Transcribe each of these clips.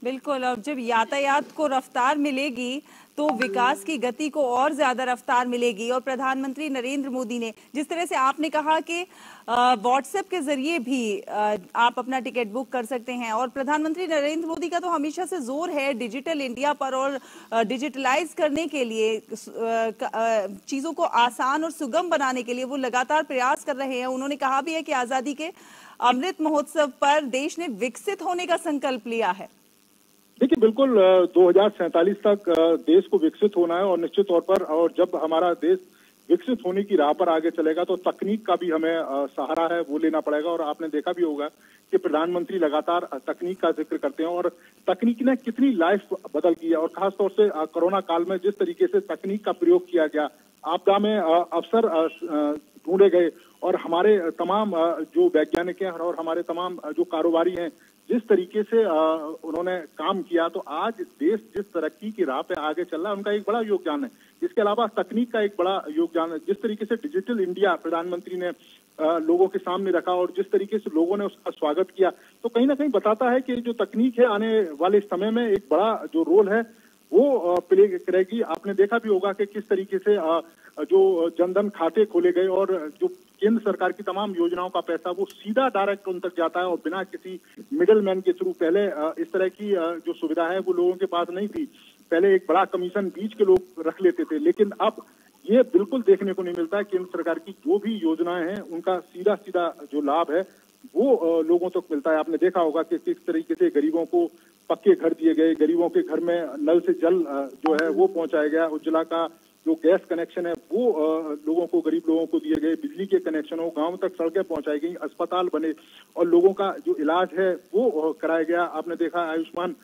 बिल्कुल, अब जब यातायात को रफ्तार मिलेगी तो विकास की गति को और ज्यादा रफ्तार मिलेगी। और प्रधानमंत्री नरेंद्र मोदी ने जिस तरह से आपने कहा कि व्हाट्सएप के जरिए भी आप अपना टिकट बुक कर सकते हैं, और प्रधानमंत्री नरेंद्र मोदी का तो हमेशा से जोर है डिजिटल इंडिया पर और डिजिटलाइज करने के लिए, चीजों को आसान और सुगम बनाने के लिए वो लगातार प्रयास कर रहे हैं। उन्होंने कहा भी है कि आजादी के अमृत महोत्सव पर देश ने विकसित होने का संकल्प लिया है। देखिए, बिल्कुल 2047 तक देश को विकसित होना है और निश्चित तौर पर, और जब हमारा देश विकसित होने की राह पर आगे चलेगा तो तकनीक का भी हमें सहारा है वो लेना पड़ेगा। और आपने देखा भी होगा कि प्रधानमंत्री लगातार तकनीक का जिक्र करते हैं और तकनीक ने कितनी लाइफ बदल की है। और खासतौर से कोरोना काल में जिस तरीके से तकनीक का प्रयोग किया गया, आपदा में अवसर ढूंढे गए और हमारे तमाम जो वैज्ञानिक हैं और हमारे तमाम जो कारोबारी हैं जिस तरीके से उन्होंने काम किया, तो आज देश जिस तरक्की की राह पे आगे चल रहा है उनका एक बड़ा योगदान है। इसके अलावा तकनीक का एक बड़ा योगदान है। जिस तरीके से डिजिटल इंडिया प्रधानमंत्री ने लोगों के सामने रखा और जिस तरीके से लोगों ने उसका स्वागत किया, तो कहीं ना कहीं बताता है कि जो तकनीक है आने वाले समय में एक बड़ा जो रोल है वो प्ले करेगी। आपने देखा भी होगा कि किस तरीके से जो जनधन खाते खोले गए और जो केंद्र सरकार की तमाम योजनाओं का पैसा वो सीधा डायरेक्ट उन तक जाता है और बिना किसी मिडल मैन के थ्रू। पहले इस तरह की जो सुविधा है वो लोगों के पास नहीं थी। पहले एक बड़ा कमीशन बीच के लोग रख लेते थे, लेकिन अब ये बिल्कुल देखने को नहीं मिलता है। केंद्र सरकार की जो भी योजनाएं हैं उनका सीधा सीधा जो लाभ है वो लोगों तक मिलता है। आपने देखा होगा कि किस तरीके से गरीबों को पक्के घर दिए गए, गरीबों के घर में नल से जल जो है वो पहुंचाया गया, उज्ज्वला का जो गैस कनेक्शन है वो लोगों को, गरीब लोगों को दिए गए, बिजली के कनेक्शन हो, गांव तक सड़कें पहुंचाई गई, अस्पताल बने और लोगों का जो इलाज है वो कराया गया। आपने देखा आयुष्मान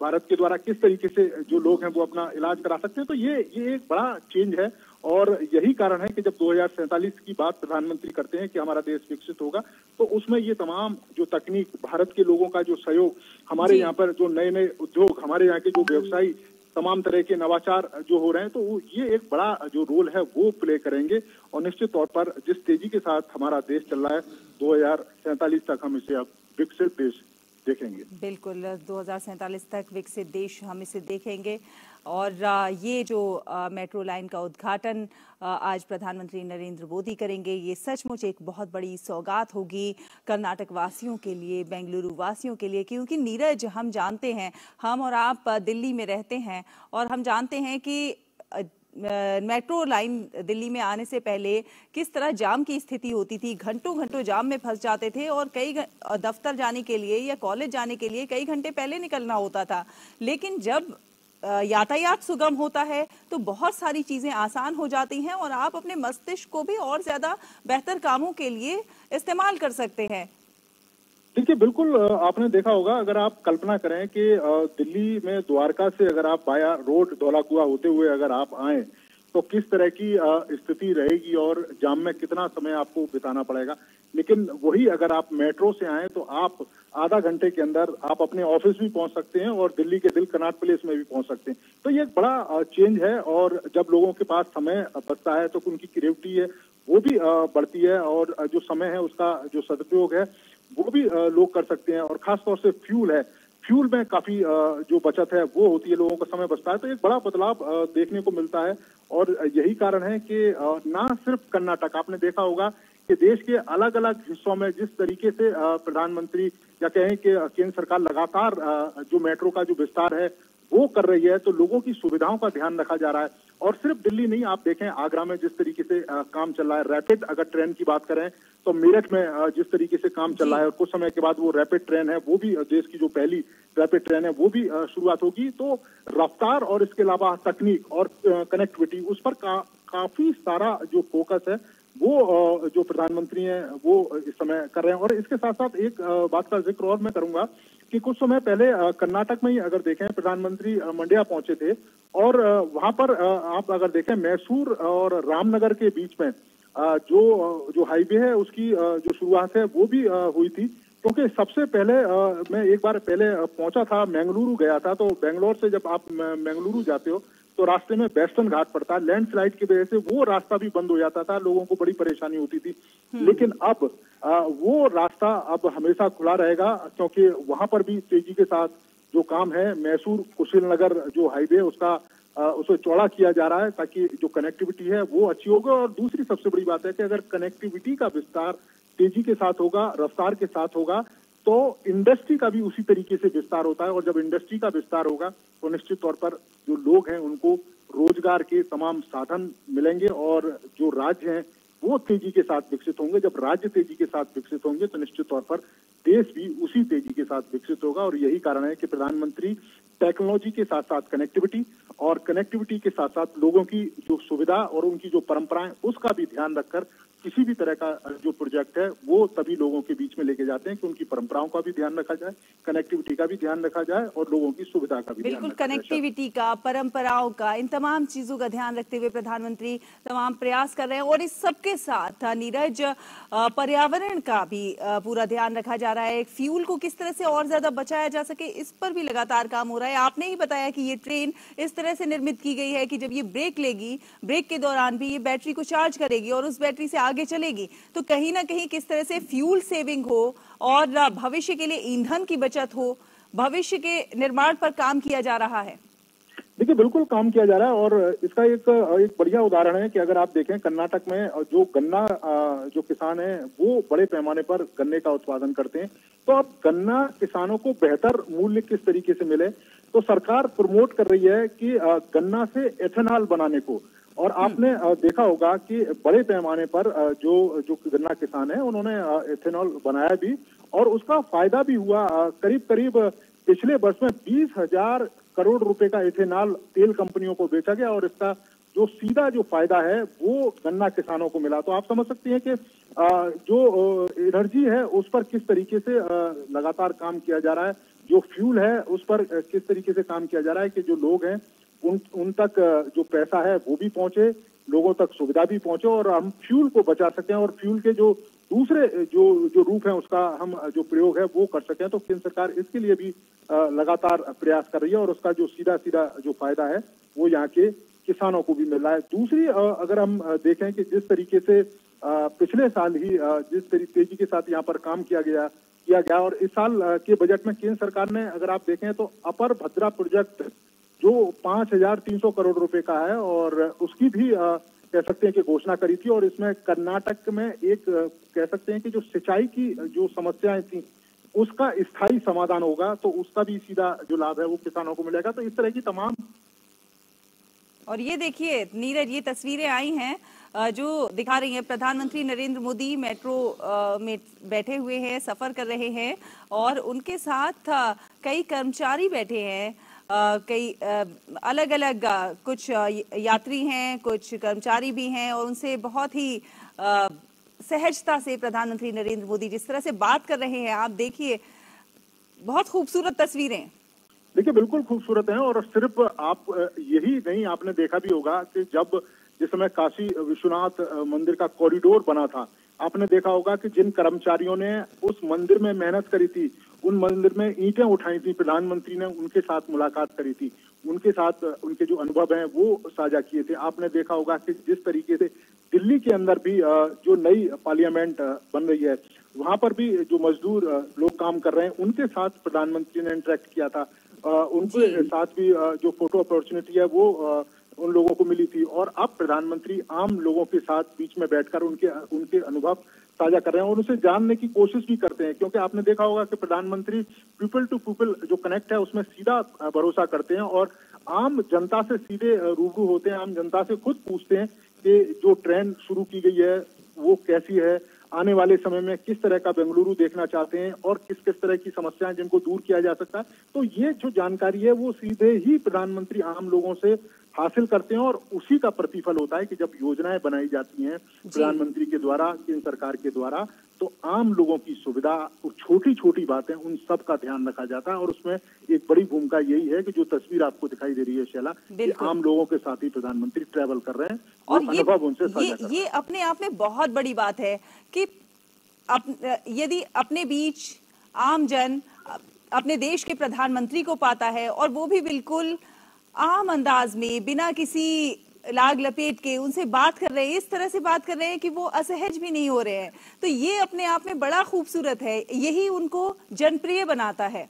भारत के द्वारा किस तरीके से जो लोग हैं वो अपना इलाज करा सकते हैं। तो ये एक बड़ा चेंज है और यही कारण है कि जब 2047 की बात प्रधानमंत्री करते हैं कि हमारा देश विकसित होगा, तो उसमें ये तमाम जो तकनीक, भारत के लोगों का जो सहयोग, हमारे यहाँ पर जो नए नए उद्योग, हमारे यहाँ के जो व्यवसायी, तमाम तरह के नवाचार जो हो रहे हैं, तो ये एक बड़ा जो रोल है वो प्ले करेंगे। और निश्चित तौर पर जिस तेजी के साथ हमारा देश चल रहा है, 2047 तक हम इसे अब विकसित देश देखेंगे। बिल्कुल, 2047 तक विकसित देश हम इसे देखेंगे। और ये जो मेट्रो लाइन का उद्घाटन आज प्रधानमंत्री नरेंद्र मोदी करेंगे, ये सचमुच एक बहुत बड़ी सौगात होगी कर्नाटक वासियों के लिए, बेंगलुरु वासियों के लिए। क्योंकि नीरज, हम जानते हैं, हम और आप दिल्ली में रहते हैं और हम जानते हैं कि मेट्रो लाइन दिल्ली में आने से पहले किस तरह जाम की स्थिति होती थी। घंटों घंटों जाम में फंस जाते थे और कई दफ्तर जाने के लिए या कॉलेज जाने के लिए कई घंटे पहले निकलना होता था। लेकिन जब यातायात सुगम होता है तो बहुत सारी चीजें आसान हो जाती हैं और आप अपने मस्तिष्क को भी और ज्यादा बेहतर कामों के लिए इस्तेमाल कर सकते हैं। देखिए, बिल्कुल आपने देखा होगा, अगर आप कल्पना करें कि दिल्ली में द्वारका से अगर आप बाया रोड धौलाकुआं होते हुए अगर आप आए तो किस तरह की स्थिति रहेगी और जाम में कितना समय आपको बिताना पड़ेगा। लेकिन वही अगर आप मेट्रो से आए तो आप आधा घंटे के अंदर आप अपने ऑफिस भी पहुंच सकते हैं और दिल्ली के दिल कनॉट प्लेस में भी पहुंच सकते हैं। तो ये एक बड़ा चेंज है और जब लोगों के पास समय बचता है तो उनकी क्रिएटिविटी है वो भी बढ़ती है और जो समय है उसका जो सदुपयोग है वो भी लोग कर सकते हैं। और खासतौर से फ्यूल है, फ्यूल में काफी जो बचत है वो होती है, लोगों का समय बचता है। तो एक बड़ा बदलाव देखने को मिलता है और यही कारण है कि ना सिर्फ कर्नाटक, आपने देखा होगा कि देश के अलग अलग हिस्सों में जिस तरीके से प्रधानमंत्री या कहें कि केंद्र सरकार लगातार जो मेट्रो का जो विस्तार है वो कर रही है, तो लोगों की सुविधाओं का ध्यान रखा जा रहा है। और सिर्फ दिल्ली नहीं, आप देखें आगरा में जिस तरीके से काम चल रहा है, रैपिड अगर ट्रेन की बात करें तो मेरठ में जिस तरीके से काम चल रहा है और कुछ समय के बाद वो रैपिड ट्रेन है वो भी देश की जो पहली रैपिड ट्रेन है वो भी शुरुआत होगी। तो रफ्तार और इसके अलावा तकनीक और कनेक्टिविटी उस पर काफी सारा जो फोकस है वो जो प्रधानमंत्री हैं वो इस समय कर रहे हैं। और इसके साथ साथ एक बात का जिक्र और मैं करूंगा कि कुछ समय पहले कर्नाटक में ही अगर देखें प्रधानमंत्री मंड्या पहुंचे थे और वहां पर आप अगर देखें मैसूर और रामनगर के बीच में जो हाईवे है उसकी जो शुरुआत है वो भी हुई थी। क्योंकि सबसे पहले मैं एक बार पहले पहुंचा था, बेंगलुरु गया था, तो बेंगलोर से जब आप बेंगलुरु जाते हो तो रास्ते में वेस्टर्न घाट पड़ता है, लैंडस्लाइड की वजह से वो रास्ता भी बंद हो जाता था, लोगों को बड़ी परेशानी होती थी। लेकिन अब वो रास्ता अब हमेशा खुला रहेगा क्योंकि वहां पर भी तेजी के साथ जो काम है मैसूर कुशीनगर जो हाईवे उसका उसे चौड़ा किया जा रहा है ताकि जो कनेक्टिविटी है वो अच्छी होगी। और दूसरी सबसे बड़ी बात है कि अगर कनेक्टिविटी का विस्तार तेजी के साथ होगा, रफ्तार के साथ होगा, तो इंडस्ट्री का भी उसी तरीके से विस्तार होता है। और जब इंडस्ट्री का विस्तार होगा तो निश्चित तौर पर जो लोग हैं उनको रोजगार के तमाम साधन मिलेंगे और जो राज्य हैं वो तेजी के साथ विकसित होंगे। जब राज्य तेजी के साथ विकसित होंगे तो निश्चित तौर पर देश भी उसी तेजी के साथ विकसित होगा। और यही कारण है कि प्रधानमंत्री टेक्नोलॉजी के साथ साथ कनेक्टिविटी और कनेक्टिविटी के साथ साथ लोगों की जो सुविधा और उनकी जो परंपराएं उसका भी ध्यान रखकर किसी भी तरह का जो प्रोजेक्ट है वो तभी लोगों के बीच में लेके जाते हैं कि उनकी परंपराओं का भी ध्यान रखा जाए, कनेक्टिविटी का भी ध्यान रखा जाए और लोगों की सुविधा का भी ध्यान बिल्कुल रखा जाए। कनेक्टिविटी का, परंपराओं का, इन तमाम चीजों का ध्यान रखते हुए प्रधानमंत्री तमाम प्रयास कर रहे हैं। और इस सबके साथ नीरज, पर्यावरण का भी पूरा ध्यान रखा जा रहा है। फ्यूल को किस तरह से और ज्यादा बचाया जा सके इस पर भी लगातार काम हो रहा है। आपने ही बताया कि ये ट्रेन इस तरह से निर्मित की गई है कि जब ये ब्रेक लेगी, ब्रेक के दौरान भी ये बैटरी को चार्ज करेगी और उस बैटरी से आगे चलेगी। तो कहीं ना कहीं किस तरह से फ्यूल सेविंग हो और भविष्य के लिए ईंधन की बचत हो, भविष्य के निर्माण पर काम किया जा रहा है। देखिए बिल्कुल काम किया जा रहा है और इसका एक बढ़िया उदाहरण है कि अगर आप देखें कर्नाटक में जो गन्ना जो किसान हैं वो बड़े पैमाने पर गन्ने का उत्पादन करते हैं। तो अब गन्ना किसानों को बेहतर मूल्य किस तरीके से मिले, तो सरकार प्रमोट कर रही है कि गन्ना से एथेनॉल बनाने को। और आपने देखा होगा कि बड़े पैमाने पर जो गन्ना किसान है उन्होंने एथेनॉल बनाया भी और उसका फायदा भी हुआ। करीब करीब पिछले वर्ष में 20,000 करोड़ रुपए का एथेनॉल तेल कंपनियों को बेचा गया और इसका जो सीधा जो फायदा है वो गन्ना किसानों को मिला। तो आप समझ सकते हैं कि जो एनर्जी है उस पर किस तरीके से लगातार काम किया जा रहा है, जो फ्यूल है उस पर किस तरीके से काम किया जा रहा है कि जो लोग हैं उन तक जो पैसा है वो भी पहुंचे, लोगों तक सुविधा भी पहुंचे और हम फ्यूल को बचा सकें और फ्यूल के जो दूसरे जो रूप है उसका हम जो प्रयोग है वो कर सकें। तो केंद्र सरकार इसके लिए भी लगातार प्रयास कर रही है और उसका जो सीधा जो फायदा है वो यहाँ के किसानों को भी मिल रहा है। दूसरी अगर हम देखें कि जिस तरीके से पिछले साल ही जिस तेजी के साथ यहाँ पर काम किया गया और इस साल के बजट में केंद्र सरकार ने अगर आप देखें तो अपर भद्रा प्रोजेक्ट जो 5,300 करोड़ रुपए का है और उसकी भी कह सकते हैं कि घोषणा करी थी। और इसमें कर्नाटक में एक कह सकते हैं कि जो सिंचाई की जो समस्याएं थी उसका स्थायी समाधान होगा, तो उसका भी सीधा जो लाभ है वो किसानों को मिलेगा। तो इस तरह की तमाम। और ये देखिए नीरज, ये तस्वीरें आई हैं जो दिखा रही हैं प्रधानमंत्री नरेंद्र मोदी मेट्रो में बैठे हुए हैं, सफर कर रहे हैं और उनके साथ कई कर्मचारी बैठे हैं। कई अलग अलग कुछ यात्री हैं, कुछ कर्मचारी भी हैं और उनसे बहुत ही सहजता से प्रधानमंत्री नरेंद्र मोदी जिस तरह से बात कर रहे हैं, आप देखिए बहुत खूबसूरत तस्वीरें। देखिए बिल्कुल खूबसूरत हैं और सिर्फ आप यही नहीं, आपने देखा भी होगा कि जिस समय काशी विश्वनाथ मंदिर का कॉरिडोर बना था, आपने देखा होगा कि जिन कर्मचारियों ने उस मंदिर में मेहनत करी थी, उन मंदिर में ईंटें उठाई थी, प्रधानमंत्री ने उनके साथ मुलाकात करी थी, उनके साथ उनके जो अनुभव हैं वो साझा किए थे। आपने देखा होगा कि जिस तरीके से दिल्ली के अंदर भी जो नई पार्लियामेंट बन रही है वहां पर भी जो मजदूर लोग काम कर रहे हैं उनके साथ प्रधानमंत्री ने इंटरेक्ट किया था। उनके साथ भी जो फोटो अपॉर्चुनिटी है वो उन लोगों को मिली थी। और अब प्रधानमंत्री आम लोगों के साथ बीच में बैठकर उनके अनुभव साझा कर रहे हैं और उसे जानने की कोशिश भी करते हैं, क्योंकि आपने देखा होगा कि प्रधानमंत्री पीपल टू पीपल जो कनेक्ट है उसमें सीधा भरोसा करते हैं और आम जनता से सीधे रूबरू होते हैं, आम जनता से खुद पूछते हैं कि जो ट्रेन शुरू की गई है वो कैसी है, आने वाले समय में किस तरह का बेंगलुरु देखना चाहते हैं और किस किस तरह की समस्याएं जिनको दूर किया जा सकता है। तो ये जो जानकारी है वो सीधे ही प्रधानमंत्री आम लोगों से हासिल करते हैं और उसी का प्रतिफल होता है कि जब योजनाएं बनाई जाती हैं प्रधानमंत्री के द्वारा, केंद्र सरकार के द्वारा, तो आम लोगों की सुविधा, छोटी छोटी बातें, उन सब का ध्यान रखा जाता है। और उसमें एक बड़ी भूमिका यही है कि जो तस्वीर आपको दिखाई दे रही है शैला, कि आम लोगों के साथ ही प्रधानमंत्री ट्रैवल कर रहे हैं और अनुभव उनसे साझा कर रहे हैं। ये अपने आप में बहुत बड़ी बात है कि यदि अपने बीच आम जन अपने देश के प्रधानमंत्री को पाता है और वो भी बिल्कुल आम अंदाज में बिना किसी लाग लपेट के उनसे बात कर रहे हैं, इस तरह से बात कर रहे हैं कि वो असहज भी नहीं हो रहे हैं, तो ये अपने आप में बड़ा खूबसूरत है, यही उनको जनप्रिय बनाता है।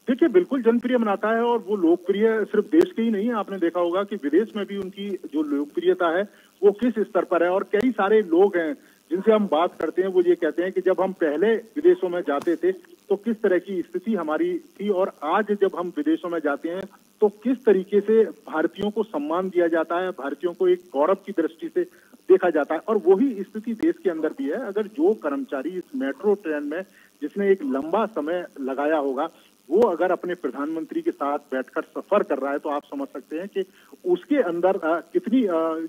देखिए, बिल्कुल जनप्रिय बनाता है और वो लोकप्रिय सिर्फ देश के ही नहीं है। आपने देखा होगा कि विदेश में भी उनकी जो लोकप्रियता है वो किस स्तर पर है। और कई सारे लोग हैं जिनसे हम बात करते हैं, वो ये कहते हैं कि जब हम पहले विदेशों में जाते थे तो किस तरह की स्थिति हमारी थी, और आज जब हम विदेशों में जाते हैं तो किस तरीके से भारतीयों को सम्मान दिया जाता है, भारतीयों को एक गौरव की दृष्टि से देखा जाता है। और वही स्थिति देश के अंदर भी है। अगर जो कर्मचारी इस मेट्रो ट्रेन में जिसने एक लंबा समय लगाया होगा, वो अगर अपने प्रधानमंत्री के साथ बैठकर सफर कर रहा है, तो आप समझ सकते हैं कि उसके अंदर कितनी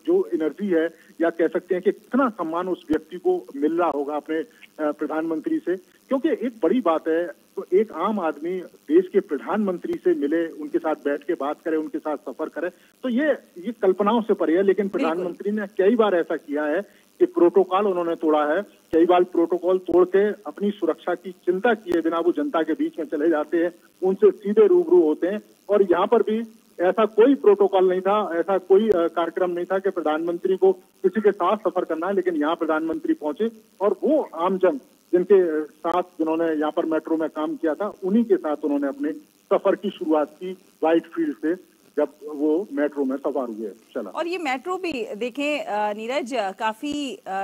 जो एनर्जी है, या कह सकते हैं कि कितना सम्मान उस व्यक्ति को मिल रहा होगा अपने प्रधानमंत्री से। क्योंकि एक बड़ी बात है, तो एक आम आदमी देश के प्रधानमंत्री से मिले, उनके साथ बैठ के बात करे, उनके साथ सफर करे, तो ये कल्पनाओं से परे है। लेकिन प्रधानमंत्री ने कई बार ऐसा किया है कि प्रोटोकॉल उन्होंने तोड़ा है। कई बार प्रोटोकॉल तोड़ के अपनी सुरक्षा की चिंता किए बिना वो जनता के बीच में चले जाते हैं, उनसे सीधे रूबरू होते हैं। और यहाँ पर भी ऐसा कोई प्रोटोकॉल नहीं था, ऐसा कोई कार्यक्रम नहीं था कि प्रधानमंत्री को किसी के साथ सफर करना है। लेकिन यहाँ प्रधानमंत्री पहुंचे और वो आमजन जिनके साथ, जिन्होंने यहाँ पर मेट्रो में काम किया था, उन्हीं के साथ उन्होंने अपने सफर की शुरुआत की व्हाइट फील्ड से, जब वो मेट्रो में सवार हुए चला। और ये मेट्रो भी देखें नीरज, काफी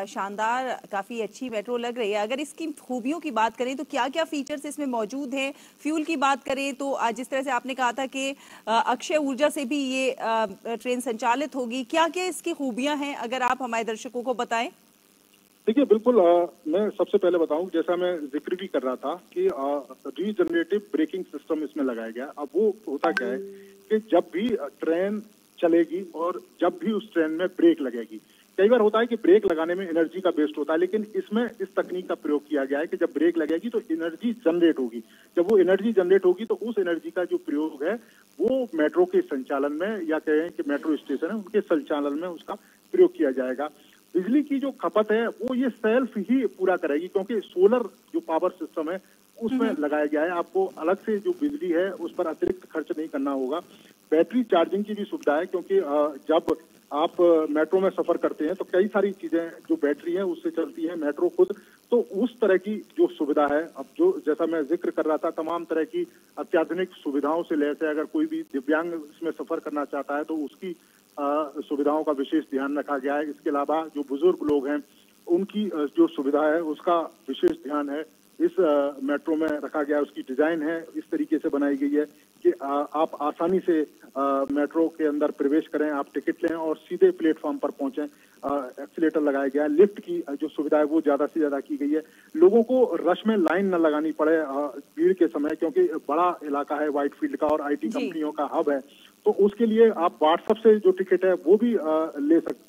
शानदार, काफी अच्छी मेट्रो लग रही है। अगर इसकी खूबियों की बात करें तो क्या क्या फीचर्स इसमें मौजूद हैं? फ्यूल की बात करें तो जिस तरह से आपने कहा था कि अक्षय ऊर्जा से भी ये ट्रेन संचालित होगी, क्या क्या इसकी खूबियां हैं, अगर आप हमारे दर्शकों को बताएं। देखिए, बिल्कुल मैं सबसे पहले बताऊं, जैसा मैं जिक्र भी कर रहा था कि रीजनरेटिव ब्रेकिंग सिस्टम इसमें लगाया गया। अब वो होता क्या है कि जब भी ट्रेन चलेगी और जब भी उस ट्रेन में ब्रेक लगेगी, कई बार होता है कि ब्रेक लगाने में एनर्जी का वेस्ट होता है, लेकिन इसमें इस तकनीक का प्रयोग किया गया है कि जब ब्रेक लगेगी तो एनर्जी जनरेट होगी। जब वो एनर्जी जनरेट होगी तो उस एनर्जी का जो प्रयोग है वो मेट्रो के संचालन में, या कहें कि मेट्रो स्टेशन है उनके संचालन में उसका प्रयोग किया जाएगा। बिजली की जो खपत है वो ये सेल्फ ही पूरा करेगी, क्योंकि सोलर जो पावर सिस्टम है उसमें लगाया गया है। आपको अलग से जो बिजली है उस पर अतिरिक्त खर्च नहीं करना होगा। बैटरी चार्जिंग की भी सुविधा है, क्योंकि जब आप मेट्रो में सफर करते हैं तो कई सारी चीजें जो बैटरी है उससे चलती है, मेट्रो खुद। तो उस तरह की जो सुविधा है, अब जो जैसा मैं जिक्र कर रहा था, तमाम तरह की अत्याधुनिक सुविधाओं से लैस है। अगर कोई भी दिव्यांग इसमें सफर करना चाहता है तो उसकी सुविधाओं का विशेष ध्यान रखा गया है। इसके अलावा जो बुजुर्ग लोग हैं उनकी जो सुविधा है उसका विशेष ध्यान है इस मेट्रो में रखा गया। उसकी डिजाइन है इस तरीके से बनाई गई है कि आप आसानी से मेट्रो के अंदर प्रवेश करें, आप टिकट लें और सीधे प्लेटफॉर्म पर पहुंचें। एक्सीलेटर लगाया गया है। लिफ्ट की जो सुविधा है वो ज्यादा से ज्यादा की गई है। लोगों को रश में लाइन न लगानी पड़े भीड़ के समय, क्योंकि बड़ा इलाका है व्हाइट फील्ड का और आईटी कंपनियों का हब है, तो उसके लिए आप व्हाट्सएप से जो टिकट है वो भी ले सकते।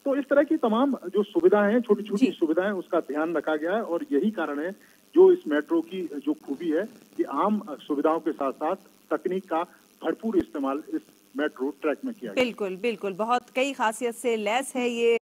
तो इस तरह की तमाम जो सुविधाएं हैं, छोटी छोटी सुविधाएं, उसका ध्यान रखा गया है। और यही कारण है जो इस मेट्रो की जो खूबी है कि आम सुविधाओं के साथ साथ तकनीक का भरपूर इस्तेमाल इस मेट्रो ट्रैक में किया गया। बिल्कुल बिल्कुल, बहुत कई खासियत से लैस है ये